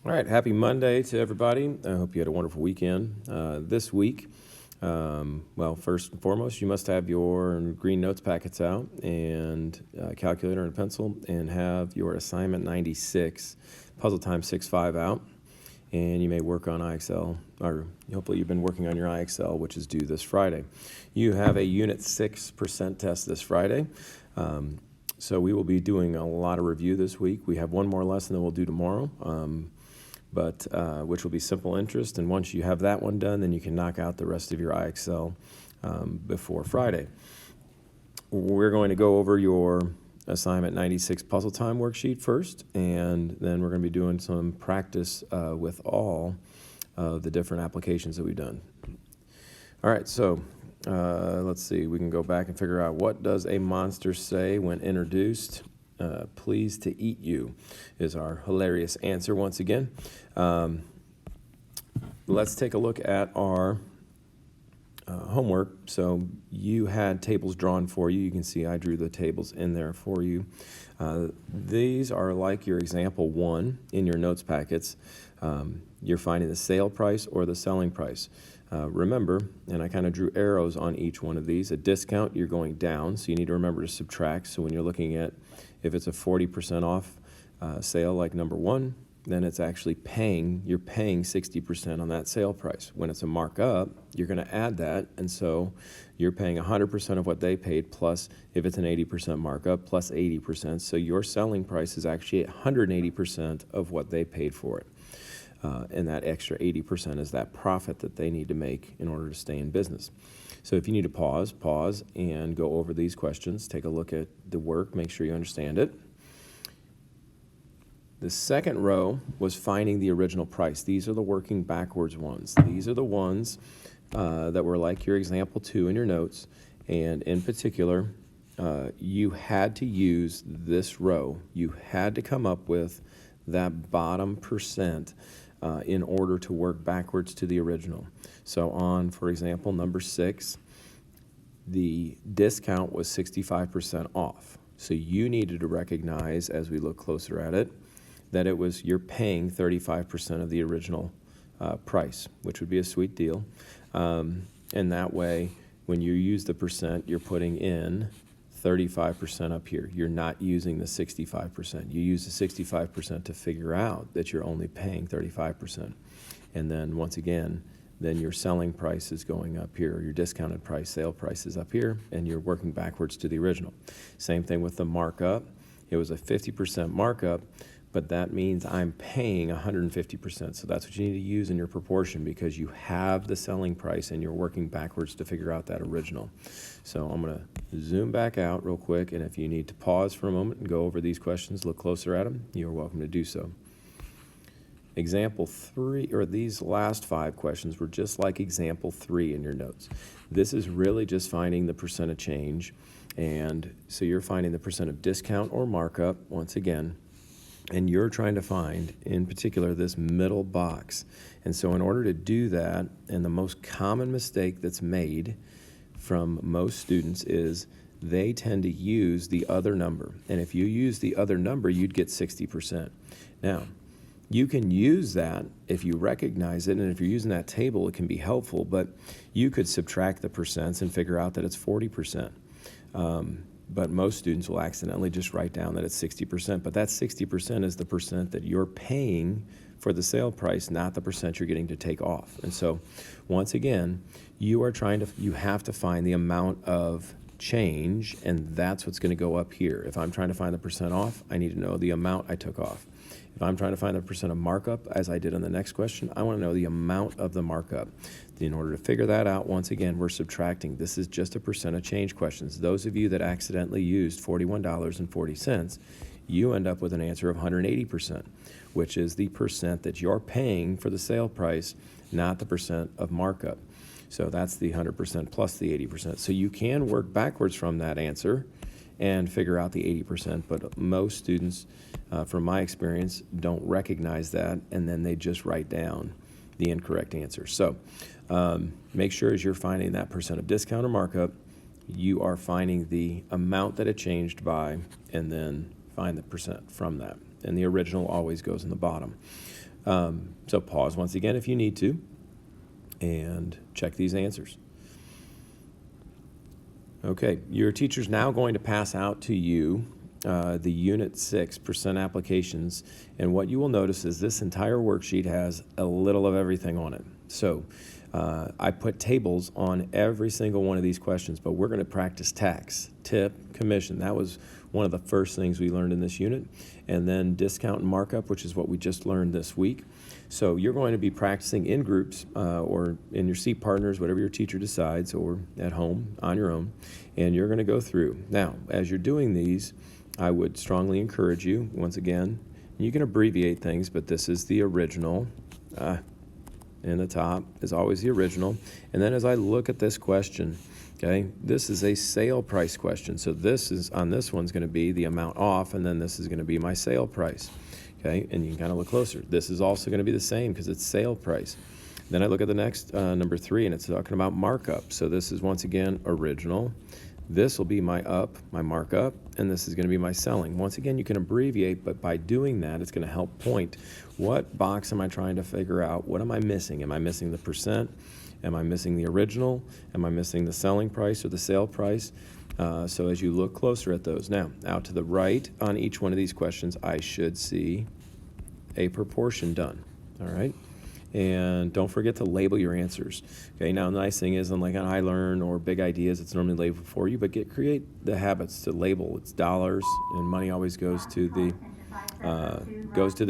All right, happy Monday to everybody. I hope you had a wonderful weekend. This week, well, first and foremost, you must have your green notes packets out and a calculator and a pencil, and have your assignment 96, puzzle time 6-5 out. And you may work on IXL, or hopefully you've been working on your IXL, which is due this Friday. You have a Unit 6% test this Friday. So we will be doing a lot of review this week. We have one more lesson that we'll do tomorrow, which will be simple interest. And once you have that one done, then you can knock out the rest of your IXL before Friday. We're going to go over your assignment 96 puzzle time worksheet first, and then we're going to be doing some practice with all of the different applications that we've done. All right, so let's see. We can go back and figure out, what does a monster say when introduced? Pleased to eat you is our hilarious answer once again. Let's take a look at our homework. So you had tables drawn for you. You can see I drew the tables in there for you. These are like your example 1 in your notes packets. You're finding the sale price or the selling price. Remember, and I kind of drew arrows on each one of these, a discount, you're going down, so you need to remember to subtract. So when you're looking at, if it's a 40% off sale like number 1, then it's actually you're paying 60% on that sale price. When it's a markup, you're going to add that, and so you're paying 100% of what they paid, plus if it's an 80% markup, plus 80%. So your selling price is actually 180% of what they paid for it. And that extra 80% is that profit that they need to make in order to stay in business. So if you need to pause and go over these questions, take a look at the work, make sure you understand it. The second row was finding the original price. These are the working backwards ones. These are the ones that were like your example 2 in your notes. And in particular, you had to use this row. You had to come up with that bottom percent in order to work backwards to the original. So on, for example, number 6, the discount was 65% off. So you needed to recognize, as we look closer at it, that you're paying 35% of the original price, which would be a sweet deal. And that way, when you use the percent, you're putting in 35% up here. You're not using the 65%. You use the 65% to figure out that you're only paying 35%. And then once again, then your selling price is going up here, your discounted price, sale price is up here, and you're working backwards to the original. Same thing with the markup. It was a 50% markup, but that means I'm paying 150%. So that's what you need to use in your proportion, because you have the selling price and you're working backwards to figure out that original. So I'm going to zoom back out real quick, and if you need to pause for a moment and go over these questions, look closer at them, you're welcome to do so. Example 3, or these last 5 questions were just like example 3 in your notes. This is really just finding the percent of change. And so you're finding the percent of discount or markup once again. And you're trying to find, in particular, this middle box. And so in order to do that, and the most common mistake that's made from most students is they tend to use the other number. And if you use the other number, you'd get 60%. Now, you can use that if you recognize it, and if you're using that table, it can be helpful, but you could subtract the percents and figure out that it's 40%. But most students will accidentally just write down that it's 60%. But that 60% is the percent that you're paying for the sale price, not the percent you're getting to take off. And so, once again, you have to find the amount of change, and that's what's going to go up here. If I'm trying to find the percent off, I need to know the amount I took off. If I'm trying to find the percent of markup, as I did on the next question, I want to know the amount of the markup. In order to figure that out, once again, we're subtracting. This is just a percent of change questions. Those of you that accidentally used $41.40, you end up with an answer of 180%, which is the percent that you're paying for the sale price, not the percent of markup. So that's the 100% plus the 80%. So you can work backwards from that answer and figure out the 80%, but most students, from my experience, don't recognize that, and then they just write down the incorrect answer. So make sure as you're finding that percent of discount or markup, you are finding the amount that it changed by, and then find the percent from that. And the original always goes in the bottom. So pause once again if you need to, and check these answers. Okay, your teacher's now going to pass out to you the Unit 6 percent applications, and what you will notice is this entire worksheet has a little of everything on it. So I put tables on every single one of these questions, but we're going to practice tax, tip, commission. That was one of the first things we learned in this unit, and then discount and markup, which is what we just learned this week. So you're going to be practicing in groups or in your seat partners, whatever your teacher decides, or at home on your own, and you're going to go through. Now, as you're doing these, I would strongly encourage you, once again, you can abbreviate things, but this is the original. In the top is always the original. And then as I look at this question, okay, this is a sale price question. So this is, on this one's going to be the amount off, and then this is going to be my sale price. Okay, and you can kind of look closer. This is also going to be the same because it's sale price. Then I look at the next, number 3, and it's talking about markup. So this is, once again, original. This will be my my markup, and this is going to be my selling. Once again, you can abbreviate, but by doing that, it's going to help point what box am I trying to figure out? What am I missing? Am I missing the percent? Am I missing the original? Am I missing the selling price or the sale price? So as you look closer at those. Now, out to the right on each one of these questions, I should see a proportion done, all right? And don't forget to label your answers. Okay, now the nice thing is, unlike on iLearn or Big Ideas, it's normally labeled for you, but create the habits to label. It's dollars, and money always goes to the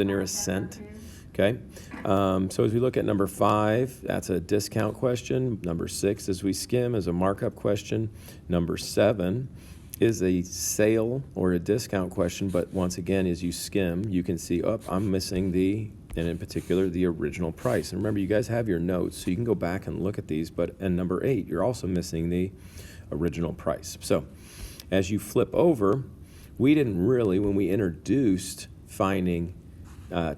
nearest cent. Okay, so as we look at number 5, that's a discount question. Number 6, as we skim, is a markup question. Number 7 is a sale or a discount question, but once again, as you skim, you can see, I'm missing and in particular, the original price. And remember, you guys have your notes, so you can go back and look at these, but in number 8, you're also missing the original price. So as you flip over, we didn't really, when we introduced finding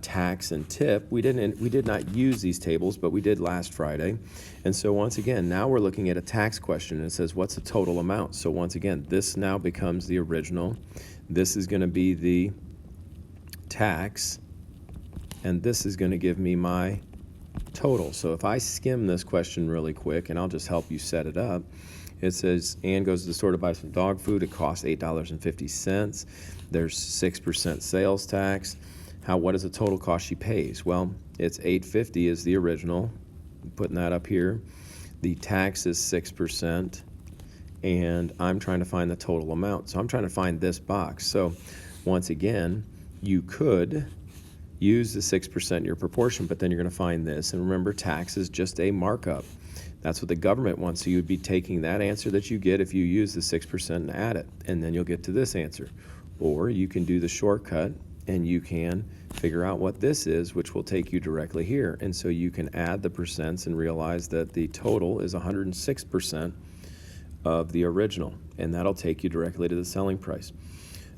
tax and tip, we did not use these tables, but we did last Friday. And so once again, now we're looking at a tax question, and it says, what's the total amount? So once again, this now becomes the original. This is going to be the tax, and this is going to give me my total. So if I skim this question really quick, and I'll just help you set it up, it says, Ann goes to the store to buy some dog food. It costs $8.50. There's 6% sales tax. What is the total cost she pays? Well, it's $8.50 is the original. I'm putting that up here. The tax is 6%, and I'm trying to find the total amount. So I'm trying to find this box. So once again, you could use the 6% in your proportion, but then you're going to find this. And remember, tax is just a markup. That's what the government wants. So you'd be taking that answer that you get if you use the 6% and add it, and then you'll get to this answer. Or you can do the shortcut, and you can figure out what this is, which will take you directly here. And so you can add the percents and realize that the total is 106% of the original, and that'll take you directly to the selling price.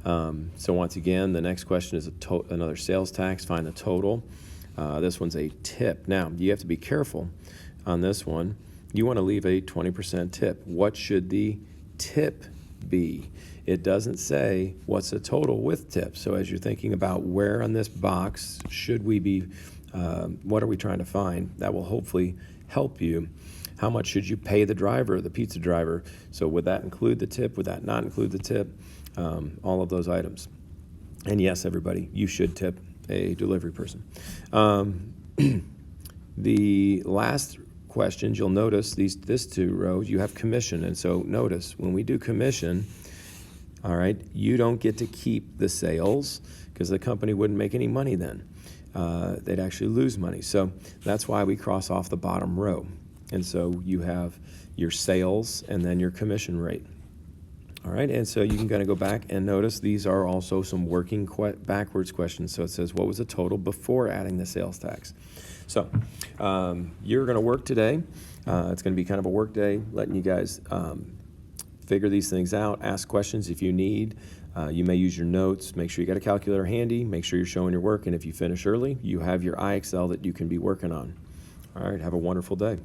So once again, the next question is another sales tax. Find the total. This one's a tip. Now, you have to be careful on this one. You want to leave a 20% tip. What should the tip be? It doesn't say what's the total with tip. So as you're thinking about where on this box should we be, what are we trying to find, that will hopefully help you. How much should you pay the driver, the pizza driver? So would that include the tip? Would that not include the tip? All of those items. And yes, everybody, you should tip a delivery person. The last questions, you'll notice this 2 rows, you have commission. And so notice, when we do commission, all right, you don't get to keep the sales because the company wouldn't make any money then. They'd actually lose money. So that's why we cross off the bottom row. And so you have your sales and then your commission rate. All right, and so you can kind of go back and notice these are also some working backwards questions. So it says, what was the total before adding the sales tax? So you're going to work today. It's going to be kind of a work day, letting you guys figure these things out, ask questions if you need. You may use your notes. Make sure you got a calculator handy. Make sure you're showing your work. And if you finish early, you have your iExcel that you can be working on. All right, have a wonderful day.